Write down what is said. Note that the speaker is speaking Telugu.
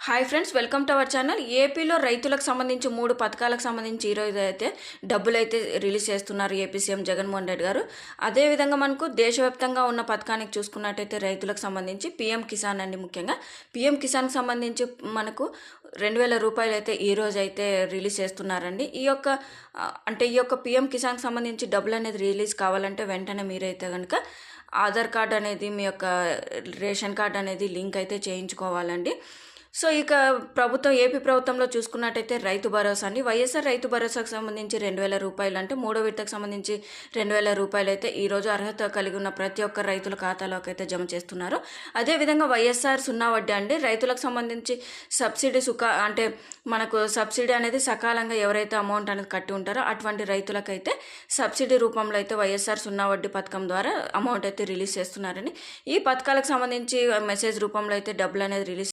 Hi friends, welcome to our channel. ఏపీలో రైతులకు సంబంధించి 3 పథకాలకు సంబంధించి ఈరోజు అయితే డబ్బులైతే రిలీజ్ చేస్తున్నారు ఏపీ సీఎం జగన్మోహన్ రెడ్డి గారు. అదేవిధంగా మనకు దేశవ్యాప్తంగా ఉన్న పథకానికి చూసుకున్నట్టయితే రైతులకు సంబంధించి పీఎం కిసాన్ అండి. ముఖ్యంగా పీఎం కిసాన్కి సంబంధించి మనకు 2,000 రూపాయలు అయితే ఈరోజు అయితే రిలీజ్ చేస్తున్నారండి. ఈ యొక్క పీఎం కిసాన్కి సంబంధించి డబ్బులు అనేది రిలీజ్ కావాలంటే వెంటనే మీరైతే కనుక ఆధార్ కార్డ్ అనేది, మీ యొక్క రేషన్ కార్డ్ అనేది లింక్ అయితే చేయించుకోవాలండి. సో ఇక ఏపీ ప్రభుత్వంలో చూసుకున్నట్టయితే రైతు భరోసా అండి. వైఎస్ఆర్ రైతు భరోసాకు సంబంధించి 2,000 రూపాయలు, అంటే మూడో విడతకు సంబంధించి 2,000 రూపాయలు అయితే ఈరోజు అర్హత కలిగి ఉన్న ప్రతి ఒక్క రైతుల ఖాతాలోకి అయితే జమ చేస్తున్నారు. అదేవిధంగా వైఎస్ఆర్ సున్నా వడ్డీ అండి. రైతులకు సంబంధించి సబ్సిడీ అంటే మనకు సబ్సిడీ అనేది సకాలంగా ఎవరైతే అమౌంట్ అనేది కట్టి ఉంటారో అటువంటి రైతులకైతే సబ్సిడీ రూపంలో అయితే వైఎస్ఆర్ సున్నా వడ్డీ పథకం ద్వారా అమౌంట్ అయితే రిలీజ్ చేస్తున్నారని, ఈ పథకాలకు సంబంధించి మెసేజ్ రూపంలో అయితే డబ్బులు అనేది రిలీజ్